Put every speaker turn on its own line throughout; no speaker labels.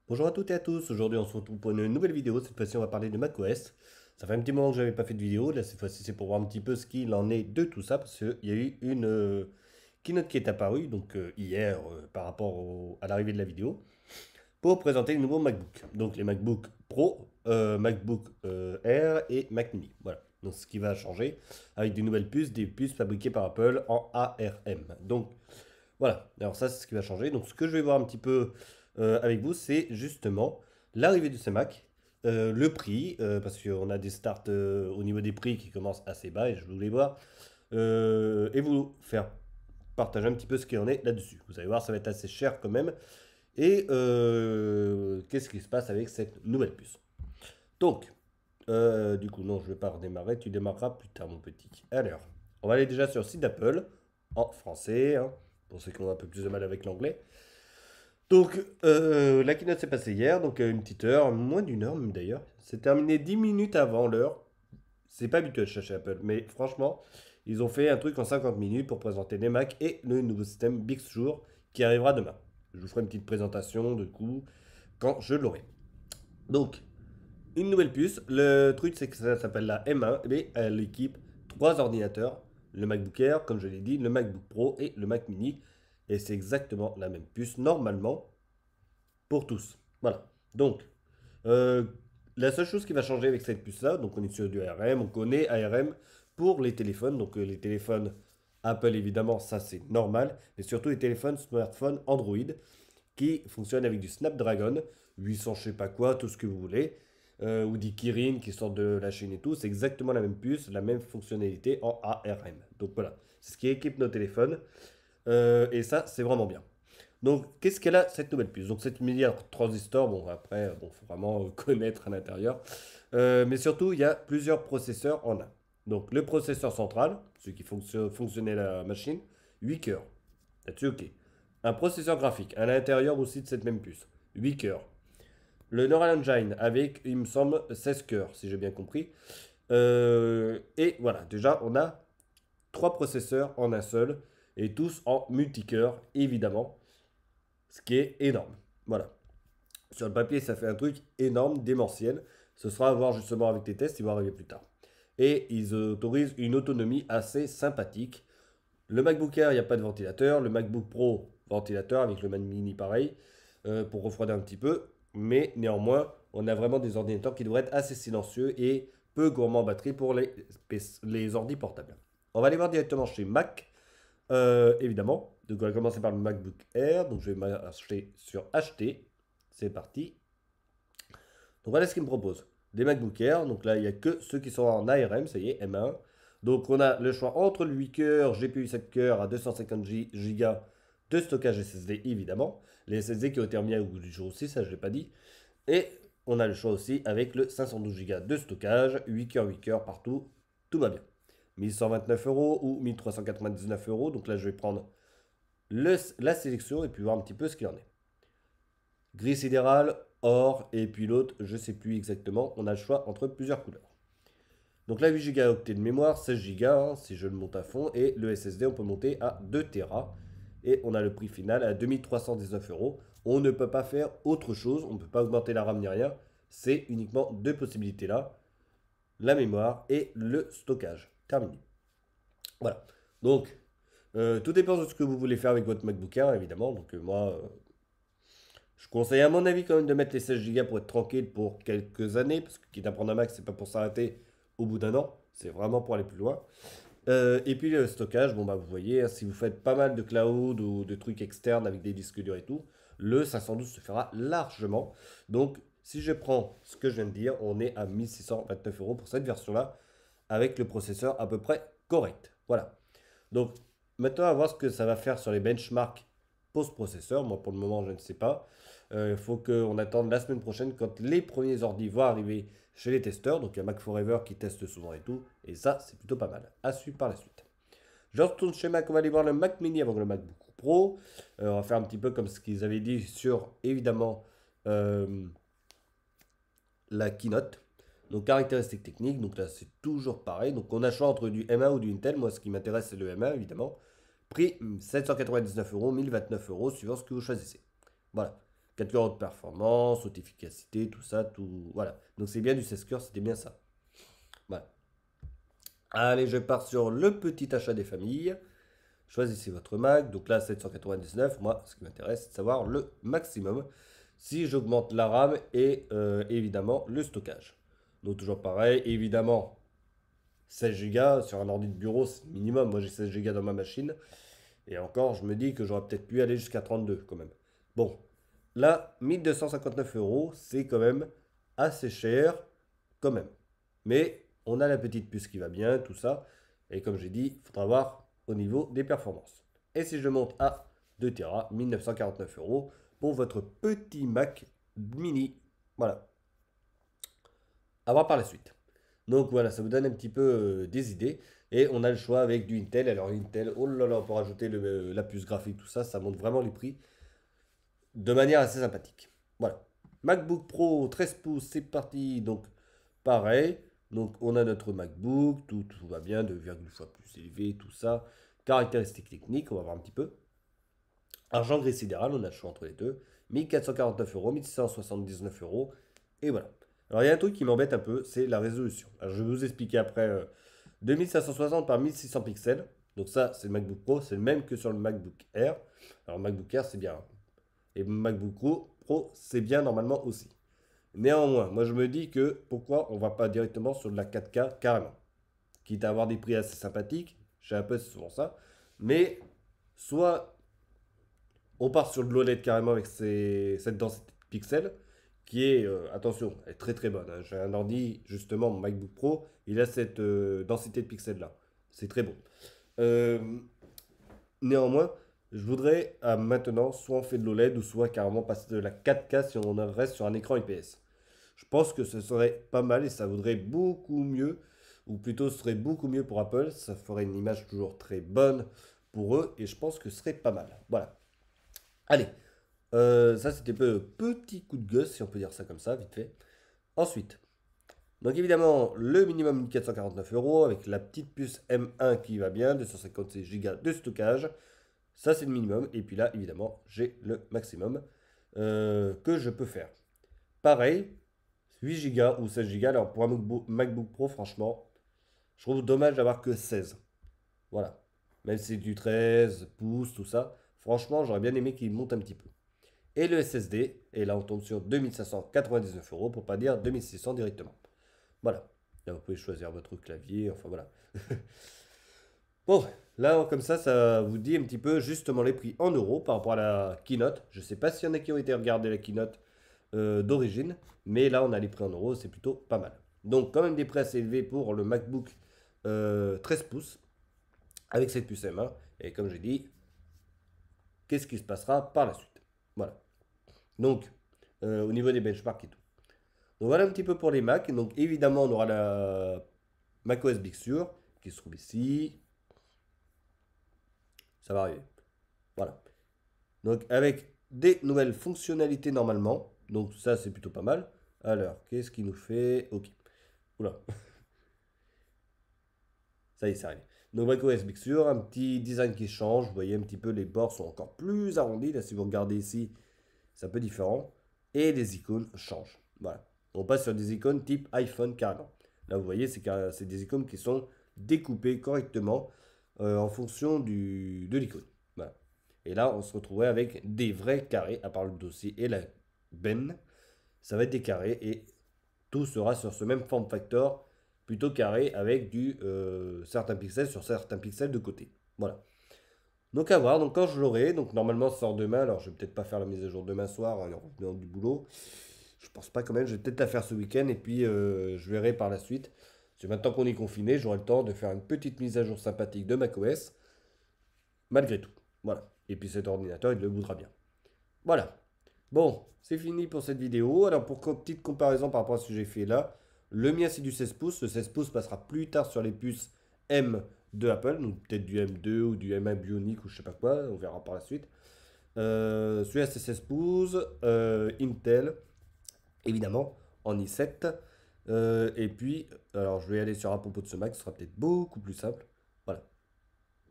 Bonjour à toutes et à tous, aujourd'hui on se retrouve pour une nouvelle vidéo, cette fois-ci on va parler de macOS. Ça fait un petit moment que je n'avais pas fait de vidéo, là cette fois-ci c'est pour voir un petit peu ce qu'il en est de tout ça, parce qu'il y a eu une keynote qui est apparue, donc hier par rapport à l'arrivée de la vidéo, pour présenter les nouveaux MacBook. Donc les MacBook Pro, MacBook Air et Mac Mini, voilà. Donc ce qui va changer, avec des nouvelles puces, des puces fabriquées par Apple en ARM. Donc voilà, alors ça c'est ce qui va changer. Donc ce que je vais voir un petit peu avec vous, c'est justement l'arrivée de ces Mac, le prix, parce qu'on a des starts au niveau des prix qui commencent assez bas et je voulais voir, et vous faire partager un petit peu ce qu'il en est là-dessus. Vous allez voir, ça va être assez cher quand même. Et qu'est-ce qui se passe avec cette nouvelle puce? Donc, du coup, non, je ne vais pas redémarrer, tu démarreras plus tard, mon petit. Alors, on va aller déjà sur le site d'Apple, en français, hein, pour ceux qui ont un peu plus de mal avec l'anglais. Donc, la keynote s'est passée hier, donc une petite heure, moins d'une heure même d'ailleurs. C'est terminé 10 minutes avant l'heure. C'est pas habituel chez Apple, mais franchement, ils ont fait un truc en 50 minutes pour présenter les Mac et le nouveau système Big Sur qui arrivera demain. Je vous ferai une petite présentation de coup quand je l'aurai. Donc, une nouvelle puce. Le truc, c'est que ça s'appelle la M1, mais elle équipe trois ordinateurs, le MacBook Air, comme je l'ai dit, le MacBook Pro et le Mac Mini. Et c'est exactement la même puce normalement pour tous. Voilà. Donc, euh, la seule chose qui va changer avec cette puce-là, donc on est sur du ARM, on connaît ARM pour les téléphones, donc les téléphones Apple évidemment, ça c'est normal, mais surtout les téléphones smartphones Android qui fonctionnent avec du Snapdragon 800 je sais pas quoi, tout ce que vous voulez, ou des Kirin qui sortent de la Chine et tout, c'est exactement la même puce, la même fonctionnalité en ARM. Donc voilà, c'est ce qui équipe nos téléphones, et ça c'est vraiment bien. Donc, qu'est-ce qu'elle a cette nouvelle puce? Donc, cette milliard transistor, bon, après, bon, faut vraiment connaître à l'intérieur. Mais surtout, il y a plusieurs processeurs en un. Donc, le processeur central, celui qui fonctionnait la machine, 8 cœurs. Là-dessus, ok. Un processeur graphique à l'intérieur aussi de cette même puce, 8 cœurs. Le Neural Engine avec, il me semble, 16 cœurs, si j'ai bien compris. Et voilà, déjà, on a trois processeurs en un seul, et tous en multicœur, évidemment ce qui est énorme. Voilà. Sur le papier, ça fait un truc énorme, démentiel. Ce sera à voir justement avec tes tests, ils vont arriver plus tard. Et ils autorisent une autonomie assez sympathique. Le MacBook Air, il n'y a pas de ventilateur. Le MacBook Pro, ventilateur avec le Mac Mini pareil, pour refroidir un petit peu. Mais néanmoins, on a vraiment des ordinateurs qui devraient être assez silencieux et peu gourmands en batterie pour les ordi portables. On va aller voir directement chez Mac. Évidemment. Donc on va commencer par le MacBook Air. Donc je vais m'acheter sur acheter. C'est parti. Donc voilà ce qu'il me propose. Des MacBook Air. Donc là, il n'y a que ceux qui sont en ARM, ça y est, M1. Donc on a le choix entre le 8 coeurs, GPU 7 coeurs à 250 Go de stockage SSD, évidemment. Les SSD qui ont été remis au goût du jour aussi, ça je ne l'ai pas dit. Et on a le choix aussi avec le 512 Go de stockage, 8 coeurs partout. Tout va bien. 1129 € ou 1399 €. Donc là, je vais prendre la sélection et puis voir un petit peu ce qu'il en est. Gris sidéral, or, et puis l'autre, je ne sais plus exactement. On a le choix entre plusieurs couleurs. Donc là, 8 Go de mémoire, 16 Go hein, si je le monte à fond. Et le SSD, on peut monter à 2 Tera. Et on a le prix final à 2319 €. On ne peut pas faire autre chose. On ne peut pas augmenter la RAM ni rien. C'est uniquement deux possibilités là. La mémoire et le stockage. Terminé. Voilà. Donc, tout dépend de ce que vous voulez faire avec votre MacBook Air, évidemment. Donc, moi, je conseille à mon avis quand même de mettre les 16 Go pour être tranquille pour quelques années. Parce que quitte à prendre un Mac, c'est pas pour s'arrêter au bout d'un an. C'est vraiment pour aller plus loin. Et puis le stockage, bon bah vous voyez, hein, si vous faites pas mal de cloud ou de trucs externes avec des disques durs et tout, le 512 se fera largement. Donc si je prends ce que je viens de dire, on est à 1629 € pour cette version-là, avec le processeur à peu près correct. Voilà. Donc, maintenant, à voir ce que ça va faire sur les benchmarks post-processeur. Moi, pour le moment, je ne sais pas. Il faut qu'on attende la semaine prochaine quand les premiers ordi vont arriver chez les testeurs. Donc, il y a Mac Forever qui teste souvent et tout. Et ça, c'est plutôt pas mal. À suivre par la suite. Je retourne chez Mac. On va aller voir le Mac Mini avant le MacBook Pro. On va faire un petit peu comme ce qu'ils avaient dit sur, évidemment, euh, la keynote. Donc caractéristiques techniques, donc là c'est toujours pareil. Donc on a le choix entre du M1 ou du Intel. Moi ce qui m'intéresse c'est le M1 évidemment. Prix 799 €, 1029 € suivant ce que vous choisissez. Voilà. 4 cœurs de performance, haute efficacité, tout ça, tout. Voilà. Donc c'est bien du 16 cœurs, c'était bien ça. Voilà. Allez, je pars sur le petit achat des familles. Choisissez votre Mac. Donc là, 799. Moi, ce qui m'intéresse, c'est de savoir le maximum. Si j'augmente la RAM et évidemment le stockage. Donc toujours pareil, évidemment, 16 Go sur un ordi de bureau, c'est le minimum. Moi, j'ai 16 Go dans ma machine. Et encore, je me dis que j'aurais peut-être pu aller jusqu'à 32 quand même. Bon, là, 1259 euros, c'est quand même assez cher, quand même. Mais on a la petite puce qui va bien, tout ça. Et comme j'ai dit, il faudra voir au niveau des performances. Et si je monte à 2 Tera, 1949 euros pour votre petit Mac mini. Voilà. À voir par la suite. Donc voilà, ça vous donne un petit peu des idées. Et on a le choix avec du Intel. Alors Intel, oh là là, pour ajouter la puce graphique, tout ça, ça monte vraiment les prix de manière assez sympathique. Voilà. MacBook Pro 13 pouces, c'est parti. Donc pareil. Donc on a notre MacBook, tout va bien, 2,1 fois plus élevé, tout ça. Caractéristiques techniques, on va voir un petit peu. Argent gris sidéral, on a le choix entre les deux. 1449 euros, 1679 euros. Et voilà. Alors il y a un truc qui m'embête un peu, c'est la résolution. Alors je vais vous expliquer après 2560 par 1600 pixels. Donc ça, c'est le MacBook Pro, c'est le même que sur le MacBook Air. Alors MacBook Air, c'est bien. Et MacBook Pro, c'est bien normalement aussi. Néanmoins, moi je me dis que pourquoi on va pas directement sur de la 4K carrément. Quitte à avoir des prix assez sympathiques, je sais un peu c'est souvent ça. Mais soit on part sur de l'OLED carrément avec cette densité de pixels qui est, attention, elle est très très bonne, hein. J'ai un ordi, justement, mon MacBook Pro, il a cette densité de pixels là. C'est très bon. Euh, Néanmoins, je voudrais maintenant, soit on fait de l'OLED ou soit carrément passer de la 4K si on reste sur un écran IPS. Je pense que ce serait pas mal et ça vaudrait beaucoup mieux, ou plutôt ce serait beaucoup mieux pour Apple. Ça ferait une image toujours très bonne pour eux et je pense que ce serait pas mal. Voilà. Allez, ça c'était peu petit coup de gueule, si on peut dire ça comme ça, vite fait. Ensuite, donc évidemment, le minimum 1449 euros avec la petite puce M1 qui va bien, 256 Go de stockage. Ça, c'est le minimum. Et puis là, évidemment, j'ai le maximum que je peux faire. Pareil, 8 Go ou 16 Go. Alors pour un MacBook Pro, franchement, je trouve dommage d'avoir que 16. Voilà. Même si c'est du 13 pouces, tout ça. Franchement, j'aurais bien aimé qu'il monte un petit peu. Et le SSD, et là on tombe sur 2599 euros, pour pas dire 2600 directement. Voilà. Là, vous pouvez choisir votre clavier, enfin voilà. Bon, là, comme ça vous dit un petit peu justement les prix en euros par rapport à la keynote. Je ne sais pas s'il y en a qui ont été regarder la keynote d'origine, mais là, on a les prix en euros, c'est plutôt pas mal. Donc, quand même des prix assez élevés pour le MacBook 13 pouces avec cette puce M1. Et comme j'ai dit, qu'est-ce qui se passera par la suite? Voilà. Donc, au niveau des benchmarks et tout. Donc, voilà un petit peu pour les Mac. Donc, évidemment, on aura la macOS Big Sur qui se trouve ici. Ça va arriver. Voilà. Donc avec des nouvelles fonctionnalités normalement. Donc ça c'est plutôt pas mal. Alors, qu'est-ce qui nous fait? Ok. Oula. Ça y est, c'est arrivé. Donc macOS Big Sur, un petit design qui change. Vous voyez un petit peu les bords sont encore plus arrondis. Là, si vous regardez ici, c'est un peu différent. Et les icônes changent. Voilà. On passe sur des icônes type iPhone carrément. Là, vous voyez, c'est des icônes qui sont découpées correctement en fonction de l'icône. Voilà. Et là, on se retrouverait avec des vrais carrés, à part le dossier et la benne. Ça va être des carrés et tout sera sur ce même form factor, plutôt carré, avec du certains pixels sur certains pixels de côté. Voilà. Donc à voir, donc quand je l'aurai, donc normalement ça sort demain, alors je vais peut-être pas faire la mise à jour demain soir en revenant du boulot. Je pense pas quand même, je vais peut-être la faire ce week-end et puis je verrai par la suite. Parce que maintenant qu'on est confiné, j'aurai le temps de faire une petite mise à jour sympathique de macOS, malgré tout. Voilà. Et puis cet ordinateur, il le voudra bien. Voilà. Bon, c'est fini pour cette vidéo. Alors pour petite comparaison par rapport à ce que j'ai fait là, le mien c'est du 16 pouces. Ce 16 pouces passera plus tard sur les puces M de Apple, donc peut-être du M2 ou du M1 Bionic ou je sais pas quoi, on verra par la suite. Celui-là c'est 16 pouces, Intel, évidemment, en i7. Et puis, alors je vais aller sur à propos de ce Mac, ce sera peut-être beaucoup plus simple. Voilà.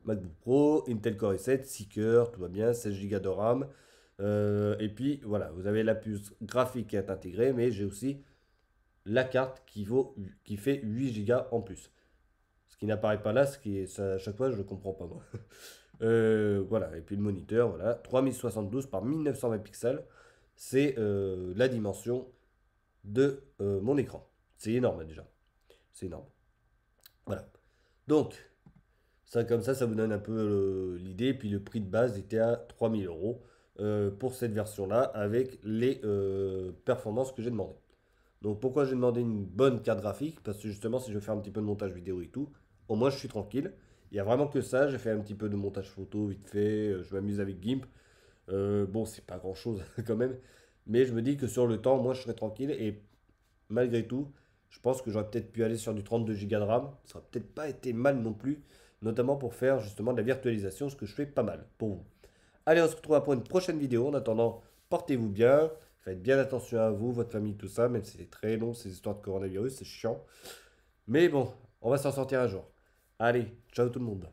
MacBook Pro, Intel Core i7, 6 cœurs, tout va bien, 16 Go de RAM, Et puis voilà, vous avez la puce graphique qui est intégrée, mais j'ai aussi la carte qui fait 8 Go en plus. Ce qui n'apparaît pas là, ce qui est, ça, à chaque fois je ne comprends pas moi. Voilà, et puis le moniteur, voilà, 3072 par 1920 pixels, c'est la dimension de mon écran. C'est énorme déjà, c'est énorme. Voilà. Donc, ça comme ça vous donne un peu l'idée. Puis le prix de base était à 3000 € pour cette version-là avec les performances que j'ai demandé. Donc pourquoi j'ai demandé une bonne carte graphique? Parce que justement, si je veux faire un petit peu de montage vidéo et tout, au moins je suis tranquille. Il y a vraiment que ça. J'ai fait un petit peu de montage photo vite fait. Je m'amuse avec GIMP. Bon, c'est pas grand-chose quand même. Mais je me dis que sur le temps, moi je serai tranquille. Et malgré tout, je pense que j'aurais peut-être pu aller sur du 32 Go de RAM. Ça aurait peut-être pas été mal non plus. Notamment pour faire justement de la virtualisation, ce que je fais pas mal pour vous. Allez, on se retrouve pour une prochaine vidéo. En attendant, portez-vous bien. Faites bien attention à vous, votre famille, tout ça. Même si c'est très long, ces histoires de coronavirus, c'est chiant. Mais bon, on va s'en sortir un jour. Allez, ciao tout le monde.